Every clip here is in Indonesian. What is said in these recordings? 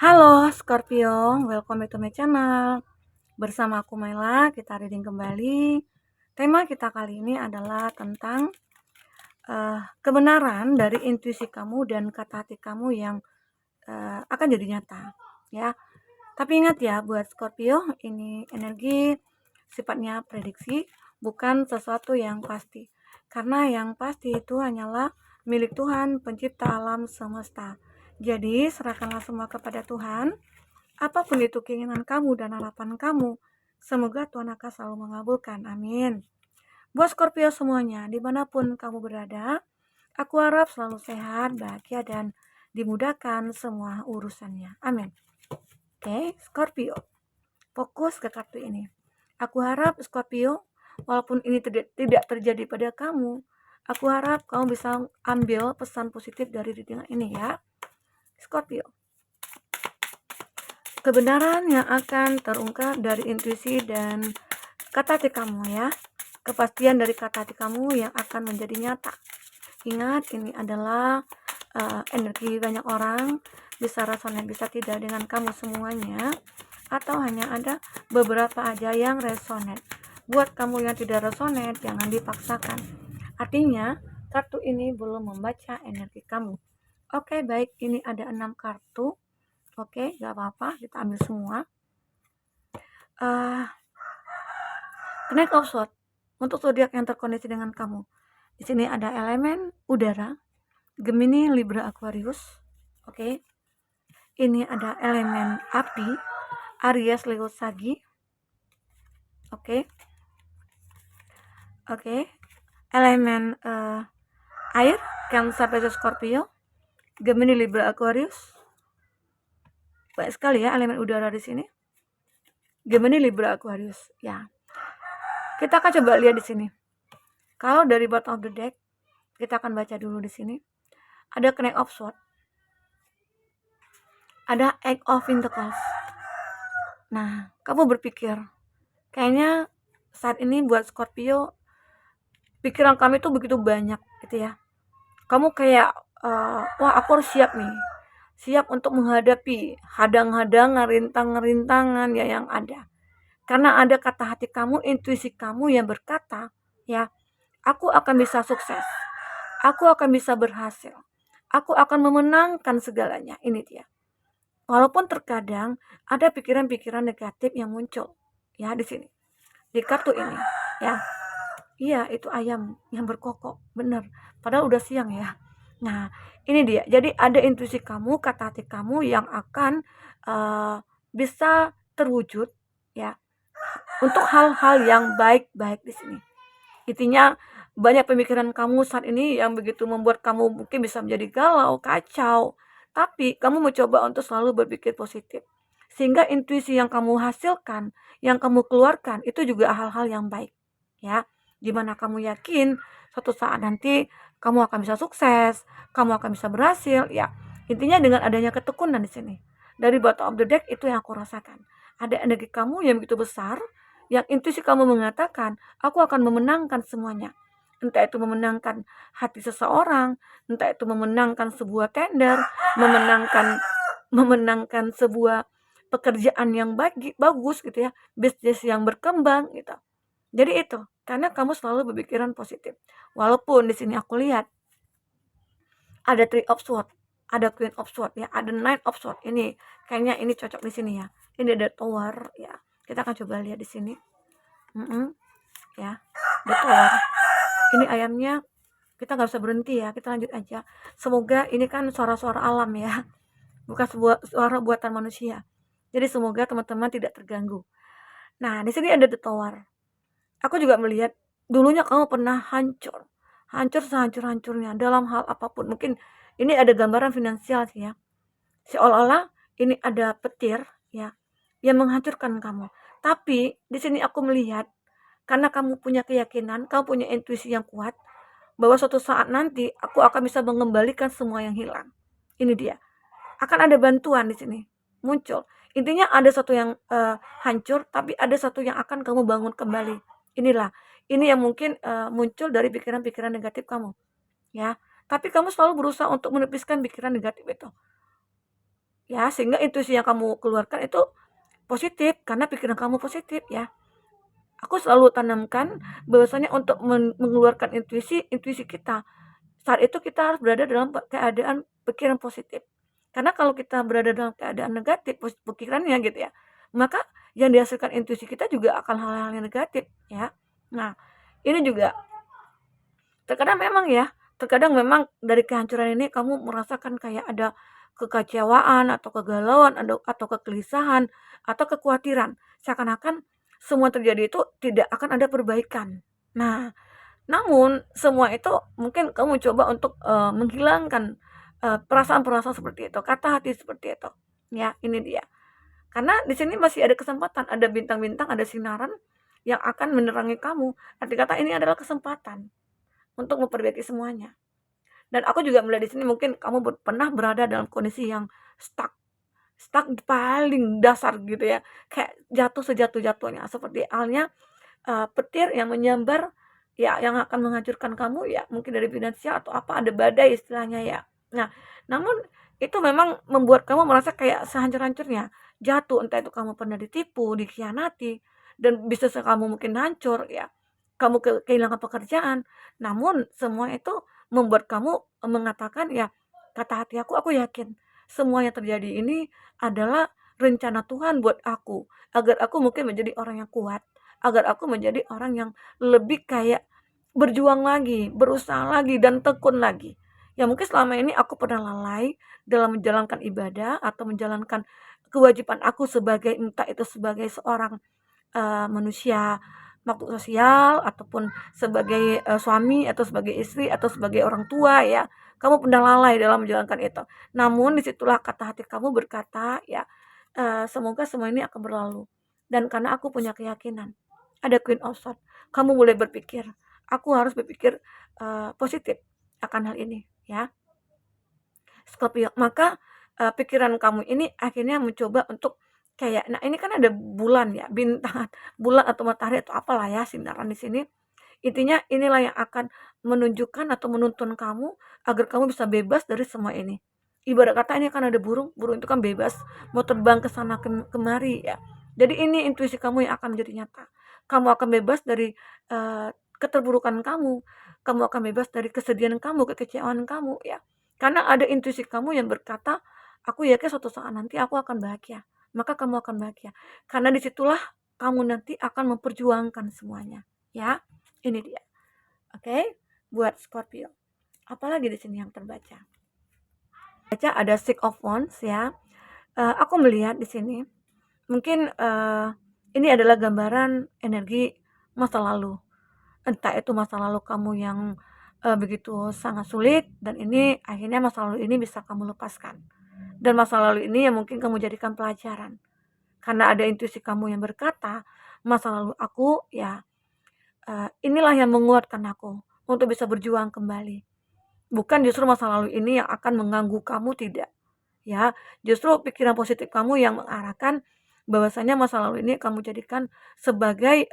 Halo Scorpio, welcome back to my channel. Bersama aku Maila, kita reading kembali. Tema kita kali ini adalah tentang kebenaran dari intuisi kamu dan kata hati kamu yang akan jadi nyata, ya. Tapi ingat ya, buat Scorpio, ini energi sifatnya prediksi, bukan sesuatu yang pasti. Karena yang pasti itu hanyalah milik Tuhan, pencipta alam semesta. Jadi, serahkanlah semua kepada Tuhan. Apapun itu keinginan kamu dan harapan kamu, semoga Tuhan akan selalu mengabulkan. Amin. Buat Scorpio semuanya, dimanapun kamu berada, aku harap selalu sehat, bahagia, dan dimudahkan semua urusannya. Amin. Oke, Scorpio, fokus ke kartu ini. Aku harap Scorpio, walaupun ini tidak terjadi pada kamu, aku harap kamu bisa ambil pesan positif dari reading ini ya. Scorpio, kebenaran yang akan terungkap dari intuisi dan kata hati kamu ya. Kepastian dari kata hati kamu yang akan menjadi nyata. Ingat, ini adalah energi banyak orang, bisa resonate bisa tidak dengan kamu semuanya, atau hanya ada beberapa aja yang resonate. Buat kamu yang tidak resonate, jangan dipaksakan. Artinya, kartu ini belum membaca energi kamu. Oke, baik, ini ada 6 kartu. Oke, gak apa-apa, kita ambil semua. Knight of Swords untuk zodiak yang terkoneksi dengan kamu. Di sini ada elemen udara, Gemini, Libra, Aquarius. Oke. Ini ada elemen api, Aries, Leo, Sagi. Oke. Oke. Elemen air, Cancer, Pisces, Scorpio, Gemini, Libra, Aquarius. Banyak sekali ya elemen udara di sini. Gemini, Libra, Aquarius. Ya. Kita akan coba lihat di sini. Kalau dari bottom of the deck, kita akan baca dulu di sini. Ada Knight of Swords. Ada Eight of Pentacles. Nah, kamu berpikir, kayaknya saat ini buat Scorpio, pikiran kami tuh begitu banyak gitu ya. Kamu kayak, wah aku harus siap nih. Siap untuk menghadapi hadang-hadangan, rintangan-rintangan ya yang ada. Karena ada kata hati kamu, intuisi kamu yang berkata, ya, aku akan bisa sukses. Aku akan bisa berhasil. Aku akan memenangkan segalanya. Ini dia. Walaupun terkadang ada pikiran-pikiran negatif yang muncul ya di sini. Di kartu ini ya. Iya, itu ayam yang berkokok. Bener. Padahal udah siang ya. Nah, ini dia. Jadi ada intuisi kamu, kata hati kamu yang akan bisa terwujud ya untuk hal-hal yang baik-baik di sini. Intinya banyak pemikiran kamu saat ini yang begitu membuat kamu mungkin bisa menjadi galau, kacau. Tapi kamu mencoba untuk selalu berpikir positif. Sehingga intuisi yang kamu hasilkan, yang kamu keluarkan itu juga hal-hal yang baik. Ya, dimana kamu yakin suatu saat nanti kamu akan bisa sukses, kamu akan bisa berhasil. Ya, intinya dengan adanya ketekunan di sini. Dari bottom of the deck itu yang aku rasakan. Ada energi kamu yang begitu besar, yang intuisi kamu mengatakan, aku akan memenangkan semuanya. Entah itu memenangkan hati seseorang, entah itu memenangkan sebuah tender, memenangkan sebuah pekerjaan yang bagus gitu ya, bisnis yang berkembang gitu. Jadi itu, karena kamu selalu berpikiran positif. Walaupun di sini aku lihat ada Three of Swords, ada Queen of Swords ya, ada Knight of Swords. Ini kayaknya ini cocok di sini ya. Ini ada Tower ya. Kita akan coba lihat di sini. Ya, betul. Ini ayamnya kita nggak usah berhenti ya, kita lanjut aja. Semoga ini kan suara-suara alam ya, bukan sebuah suara buatan manusia. Jadi semoga teman-teman tidak terganggu. Nah, di sini ada The Tower. Aku juga melihat dulunya kamu pernah hancur, hancur sehancur-hancurnya dalam hal apapun. Mungkin ini ada gambaran finansial sih ya. Seolah-olah ini ada petir ya yang menghancurkan kamu. Tapi di sini aku melihat karena kamu punya keyakinan, kamu punya intuisi yang kuat bahwa suatu saat nanti aku akan bisa mengembalikan semua yang hilang. Ini dia. Akan ada bantuan di sini muncul. Intinya ada satu yang hancur, tapi ada satu yang akan kamu bangun kembali. Inilah, ini yang mungkin muncul dari pikiran-pikiran negatif kamu, ya. Tapi kamu selalu berusaha untuk menepiskan pikiran negatif itu. ya, sehingga intuisi yang kamu keluarkan itu positif karena pikiran kamu positif ya. Aku selalu tanamkan bahwasanya untuk mengeluarkan intuisi intuisi kita, saat itu kita harus berada dalam keadaan pikiran positif. Karena kalau kita berada dalam keadaan negatif pikirannya gitu ya, maka yang dihasilkan intuisi kita juga akan hal-hal yang negatif ya. Nah, ini juga terkadang memang dari kehancuran ini kamu merasakan kayak ada kekecewaan atau kegalauan atau kegelisahan atau kekhawatiran. Seakan-akan semua terjadi itu tidak akan ada perbaikan. Nah, namun semua itu mungkin kamu coba untuk, menghilangkan, perasaan-perasaan seperti itu, kata hati seperti itu. Ya, ini dia. Karena di sini masih ada kesempatan, ada bintang-bintang, ada sinaran yang akan menerangi kamu. Arti kata ini adalah kesempatan untuk memperbaiki semuanya. Dan aku juga melihat di sini mungkin kamu pernah berada dalam kondisi yang stuck, stuck paling dasar gitu ya, kayak jatuh sejatuh-jatuhnya seperti halnya petir yang menyambar, ya yang akan menghancurkan kamu ya mungkin dari finansial atau apa, ada badai istilahnya ya. Nah, namun itu memang membuat kamu merasa kayak sehancur-hancurnya, jatuh, entah itu kamu pernah ditipu, dikhianati, dan bisnis kamu mungkin hancur ya, kamu kehilangan pekerjaan. Namun semua itu membuat kamu mengatakan ya, kata hati aku yakin semua yang terjadi ini adalah rencana Tuhan buat aku, agar aku mungkin menjadi orang yang kuat, agar aku menjadi orang yang lebih kayak berjuang lagi, berusaha lagi, dan tekun lagi. Ya mungkin selama ini aku pernah lalai dalam menjalankan ibadah atau menjalankan kewajiban aku sebagai entah itu sebagai seorang manusia makhluk sosial ataupun sebagai suami atau sebagai istri atau sebagai orang tua ya. Kamu pernah lalai dalam menjalankan itu. Namun disitulah kata hati kamu berkata ya, semoga semua ini akan berlalu. Dan karena aku punya keyakinan ada Queen of Swords. Kamu mulai berpikir, aku harus berpikir positif akan hal ini, ya. Scorpio, maka pikiran kamu ini akhirnya mencoba untuk kayak, nah ini kan ada bulan ya, bintang, bulan atau matahari atau apalah ya sinaran di sini. Intinya inilah yang akan menunjukkan atau menuntun kamu agar kamu bisa bebas dari semua ini. Ibarat kata ini kan ada burung, burung itu kan bebas mau terbang ke sana kemari ya. Jadi ini intuisi kamu yang akan menjadi nyata. Kamu akan bebas dari keterburukan kamu. Kamu akan bebas dari kesedihan kamu, kekecewaan kamu ya. Karena ada intuisi kamu yang berkata, aku yakin suatu saat nanti aku akan bahagia. Maka kamu akan bahagia. Karena disitulah kamu nanti akan memperjuangkan semuanya. Ya, ini dia. Oke, buat Scorpio. Apalagi di sini yang terbaca. Baca ada Six of Wands ya. Aku melihat di sini mungkin ini adalah gambaran energi masa lalu. Entah itu masa lalu kamu yang begitu sangat sulit dan ini akhirnya masa lalu ini bisa kamu lepaskan. Dan masa lalu ini yang mungkin kamu jadikan pelajaran. Karena ada intuisi kamu yang berkata, masa lalu aku ya inilah yang menguatkan aku untuk bisa berjuang kembali. Bukan justru masa lalu ini yang akan mengganggu kamu, tidak. Ya, justru pikiran positif kamu yang mengarahkan bahwasanya masa lalu ini kamu jadikan sebagai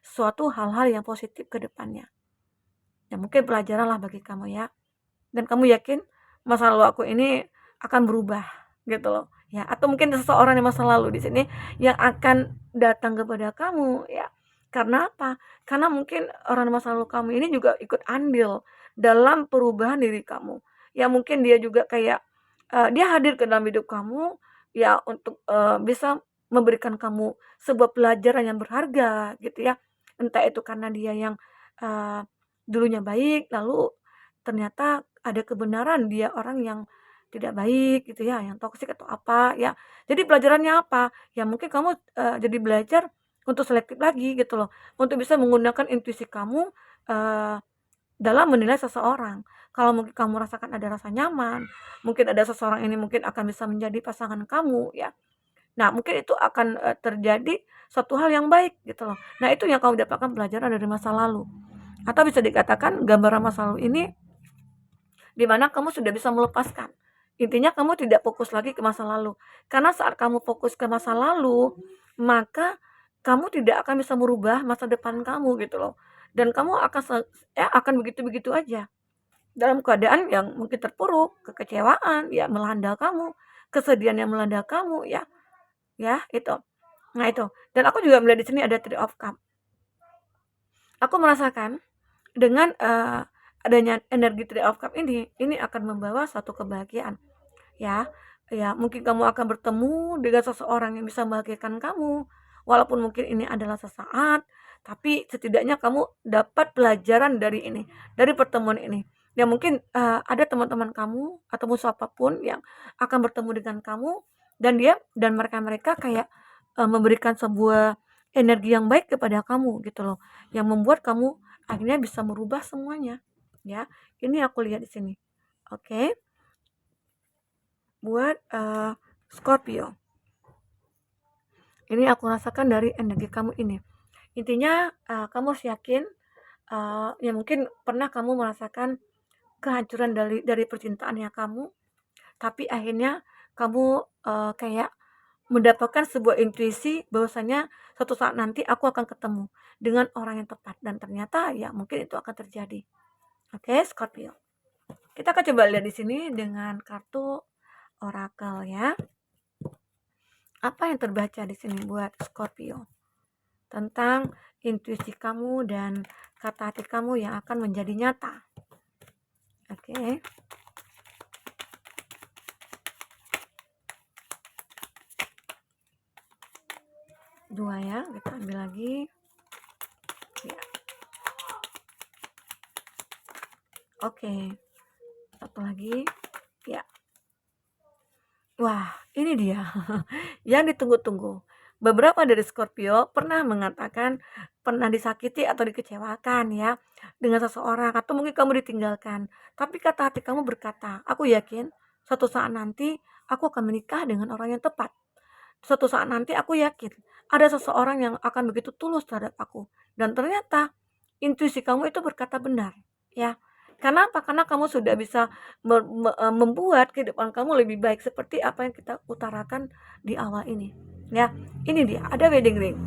suatu hal-hal yang positif ke depannya. Ya mungkin pelajaran lah bagi kamu ya. Dan kamu yakin masa lalu aku ini akan berubah gitu loh. Ya, atau mungkin seseorang di masa lalu di sini yang akan datang kepada kamu ya. Karena apa? Karena mungkin orang di masa lalu kamu ini juga ikut andil dalam perubahan diri kamu. Ya mungkin dia juga kayak dia hadir ke dalam hidup kamu ya untuk bisa memberikan kamu sebuah pelajaran yang berharga gitu ya. Entah itu karena dia yang uh, dulunya baik lalu ternyata ada kebenaran dia orang yang tidak baik gitu ya, yang toksik atau apa ya. Jadi pelajarannya apa? Ya mungkin kamu jadi belajar untuk selektif lagi gitu loh, untuk bisa menggunakan intuisi kamu dalam menilai seseorang. Kalau mungkin kamu rasakan ada rasa nyaman, mungkin ada seseorang ini mungkin akan bisa menjadi pasangan kamu ya. Nah, mungkin itu akan terjadi suatu hal yang baik gitu loh. Nah, itu yang kamu dapatkan pelajaran dari masa lalu. Atau bisa dikatakan gambaran masa lalu ini di mana kamu sudah bisa melepaskan. Intinya kamu tidak fokus lagi ke masa lalu. Karena saat kamu fokus ke masa lalu, maka kamu tidak akan bisa merubah masa depan kamu gitu loh. Dan kamu akan begitu-begitu aja. Dalam keadaan yang mungkin terpuruk, kekecewaan, ya melanda kamu. kesedihan yang melanda kamu, ya itu. Nah itu, dan aku juga melihat di sini ada Three of Cup. Aku merasakan dengan adanya energi Three of Cup ini akan membawa suatu kebahagiaan, ya. Ya, mungkin kamu akan bertemu dengan seseorang yang bisa membahagiakan kamu, walaupun mungkin ini adalah sesaat, tapi setidaknya kamu dapat pelajaran dari ini, dari pertemuan ini. Ya mungkin ada teman-teman kamu ataupun siapapun yang akan bertemu dengan kamu, dan mereka kayak memberikan sebuah energi yang baik kepada kamu gitu loh, yang membuat kamu akhirnya bisa merubah semuanya, ya. Ini aku lihat di sini. Oke, buat Scorpio. Ini aku rasakan dari energi kamu ini. Intinya kamu harus yakin, ya mungkin pernah kamu merasakan kehancuran dari percintaannya kamu, tapi akhirnya kamu kayak mendapatkan sebuah intuisi bahwasanya suatu saat nanti aku akan ketemu dengan orang yang tepat, dan ternyata ya mungkin itu akan terjadi. Oke, Scorpio. Kita akan coba lihat di sini dengan kartu orakel ya. Apa yang terbaca di sini buat Scorpio tentang intuisi kamu dan kata hati kamu yang akan menjadi nyata. Oke. Dua ya, kita ambil lagi. Ya. Oke. Satu lagi. Ya. Wah, ini dia yang ditunggu-tunggu. Beberapa dari Scorpio pernah mengatakan pernah disakiti atau dikecewakan ya dengan seseorang, atau mungkin kamu ditinggalkan. Tapi kata hati kamu berkata, aku yakin suatu saat nanti aku akan menikah dengan orang yang tepat. Suatu saat nanti aku yakin ada seseorang yang akan begitu tulus terhadap aku. Dan ternyata intuisi kamu itu berkata benar, ya. Karena apa? Karena kamu sudah bisa membuat kehidupan kamu lebih baik seperti apa yang kita utarakan di awal ini. Ya, ini dia, ada wedding ring.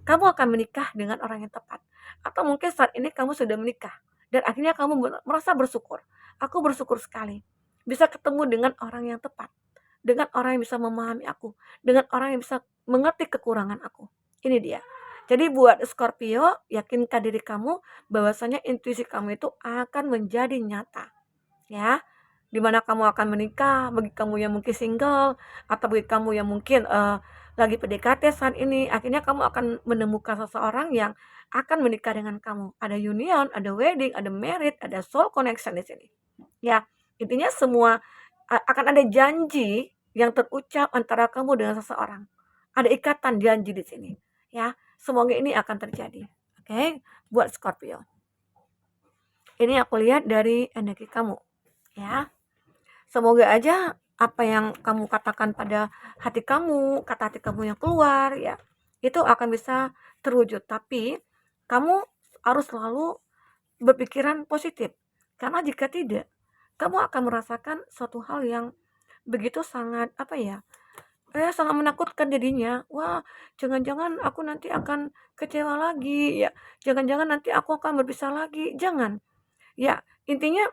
Kamu akan menikah dengan orang yang tepat. Atau mungkin saat ini kamu sudah menikah dan akhirnya kamu merasa bersyukur. Aku bersyukur sekali bisa ketemu dengan orang yang tepat. Dengan orang yang bisa memahami aku, dengan orang yang bisa mengerti kekurangan aku. Ini dia. Jadi buat Scorpio, yakinkan diri kamu bahwasanya intuisi kamu itu akan menjadi nyata, ya. Dimana kamu akan menikah, bagi kamu yang mungkin single, atau bagi kamu yang mungkin lagi PDKT saat ini, akhirnya kamu akan menemukan seseorang yang akan menikah dengan kamu. Ada union, ada wedding, ada marriage, ada soul connection di sini. Ya, intinya semua akan ada janji yang terucap antara kamu dengan seseorang. Ada ikatan janji di sini, ya. Semoga ini akan terjadi. Oke, buat Scorpio. Ini aku lihat dari energi kamu, ya. Semoga aja apa yang kamu katakan pada hati kamu, kata hati kamu yang keluar, ya, itu akan bisa terwujud. Tapi kamu harus selalu berpikiran positif. Karena jika tidak, kamu akan merasakan suatu hal yang begitu sangat sangat menakutkan jadinya. Wah, jangan-jangan aku nanti akan kecewa lagi ya. Jangan-jangan nanti aku akan berpisah lagi. Jangan. Ya, intinya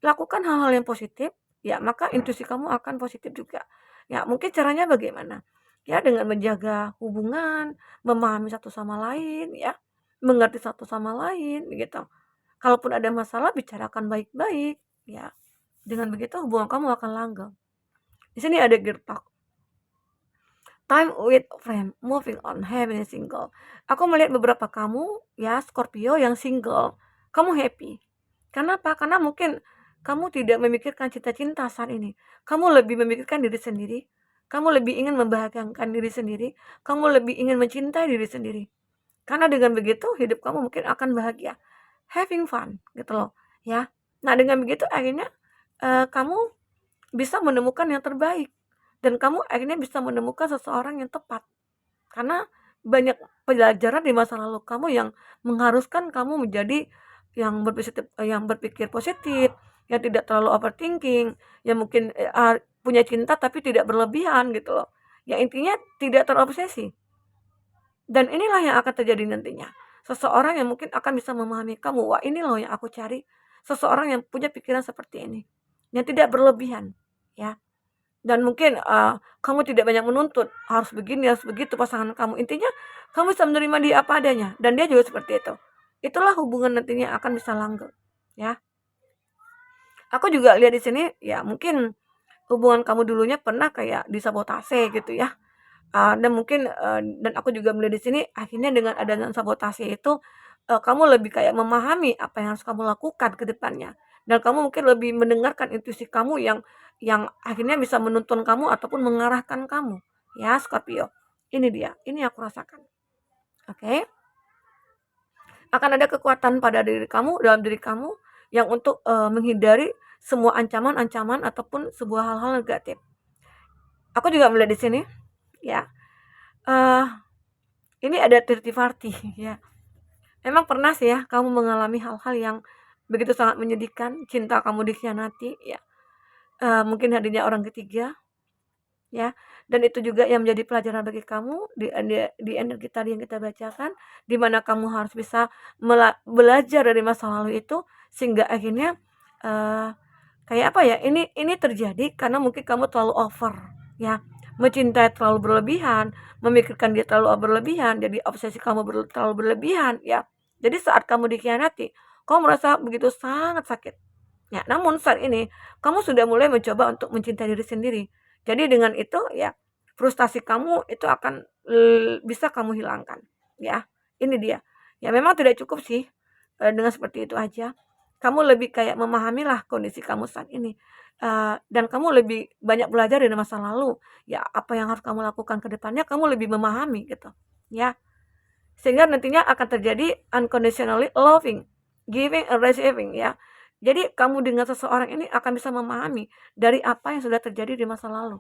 lakukan hal-hal yang positif, ya maka intuisi kamu akan positif juga. Ya, mungkin caranya bagaimana? Ya, dengan menjaga hubungan, memahami satu sama lain, ya, mengerti satu sama lain, begitu. Kalaupun ada masalah, bicarakan baik-baik, ya. Dengan begitu hubungan kamu akan langgeng. Di sini ada gertak. Time with friend, moving on, happy single. Aku melihat beberapa kamu, ya, Scorpio yang single. Kamu happy. Kenapa? Karena mungkin kamu tidak memikirkan cinta-cinta saat ini. Kamu lebih memikirkan diri sendiri. Kamu lebih ingin membahagiakan diri sendiri. Kamu lebih ingin mencintai diri sendiri. Karena dengan begitu hidup kamu mungkin akan bahagia. Having fun, gitu loh, ya. Nah, dengan begitu akhirnya kamu bisa menemukan yang terbaik, dan kamu akhirnya bisa menemukan seseorang yang tepat. Karena banyak pelajaran di masa lalu kamu yang mengharuskan kamu menjadi yang berpikir positif, yang tidak terlalu overthinking, yang mungkin punya cinta tapi tidak berlebihan gitu loh. Ya intinya tidak terobsesi. Dan inilah yang akan terjadi nantinya. Seseorang yang mungkin akan bisa memahami kamu. Wah, ini loh yang aku cari. Seseorang yang punya pikiran seperti ini. Yang tidak berlebihan, ya. dan mungkin kamu tidak banyak menuntut harus begini harus begitu pasangan kamu, intinya kamu bisa menerima dia apa adanya dan dia juga seperti itu. Itulah hubungan nantinya akan bisa langgeng, ya. Aku juga lihat di sini ya mungkin hubungan kamu dulunya pernah kayak disabotase gitu ya. Dan mungkin dan aku juga melihat di sini akhirnya dengan adanya sabotase itu kamu lebih kayak memahami apa yang harus kamu lakukan ke depannya. Dan kamu mungkin lebih mendengarkan intuisi kamu yang akhirnya bisa menuntun kamu ataupun mengarahkan kamu. Ya, Scorpio. Ini dia, ini aku rasakan. Oke. Akan ada kekuatan pada diri kamu, dalam diri kamu yang untuk menghindari semua ancaman-ancaman ataupun sebuah hal-hal negatif. Aku juga melihat di sini, ya. eh ini ada third party, ya. Memang pernah sih ya kamu mengalami hal-hal yang begitu sangat menyedihkan, cinta kamu dikhianati, ya. Mungkin hadirnya orang ketiga, ya. Dan itu juga yang menjadi pelajaran bagi kamu di energi tadi yang kita bacakan, di mana kamu harus bisa belajar dari masa lalu itu sehingga akhirnya uh, kayak apa ya? Ini terjadi karena mungkin kamu terlalu over, ya. Mencintai terlalu berlebihan, memikirkan dia terlalu berlebihan, jadi obsesi kamu terlalu berlebihan, ya. Jadi saat kamu dikhianati, kamu merasa begitu sangat sakit. Ya, namun saat ini kamu sudah mulai mencoba untuk mencintai diri sendiri. Jadi dengan itu ya frustasi kamu itu akan bisa kamu hilangkan, ya. Ini dia. Ya memang tidak cukup sih dengan seperti itu aja. Kamu lebih kayak memahamilah kondisi kamu saat ini. Dan kamu lebih banyak belajar dari masa lalu. Ya apa yang harus kamu lakukan ke depannya kamu lebih memahami gitu. Ya. Sehingga nantinya akan terjadi unconditionally loving, giving and receiving, ya. Jadi kamu dengan seseorang ini akan bisa memahami dari apa yang sudah terjadi di masa lalu.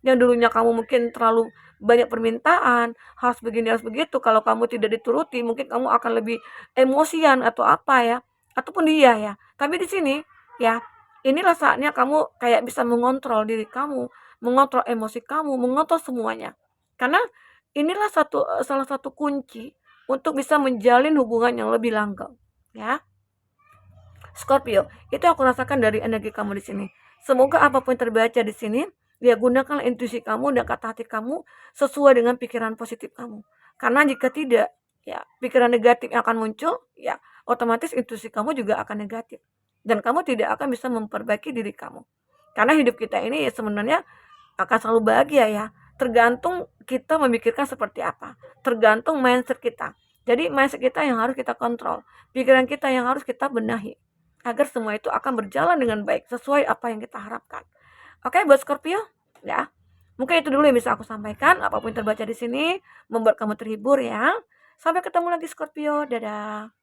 Yang dulunya kamu mungkin terlalu banyak permintaan, harus begini, harus begitu, kalau kamu tidak dituruti, mungkin kamu akan lebih emosian atau apa ya, ataupun dia ya. Tapi di sini ya, inilah saatnya kamu kayak bisa mengontrol diri kamu, mengontrol emosi kamu, mengontrol semuanya. Karena inilah salah satu kunci untuk bisa menjalin hubungan yang lebih langgeng, ya. Scorpio, itu aku rasakan dari energi kamu di sini. Semoga apapun yang terbaca di sini, ya gunakan intuisi kamu dan kata hati kamu sesuai dengan pikiran positif kamu. Karena jika tidak, ya pikiran negatif yang akan muncul, ya otomatis intuisi kamu juga akan negatif. Dan kamu tidak akan bisa memperbaiki diri kamu. Karena hidup kita ini ya sebenarnya akan selalu bahagia ya. Tergantung kita memikirkan seperti apa. Tergantung mindset kita. Jadi mindset kita yang harus kita kontrol. Pikiran kita yang harus kita benahi. Agar semua itu akan berjalan dengan baik. Sesuai apa yang kita harapkan. Oke buat Scorpio. Ya. Mungkin itu dulu yang bisa aku sampaikan. Apapun yang terbaca di sini. Membuat kamu terhibur ya. Sampai ketemu lagi Scorpio. Dadah.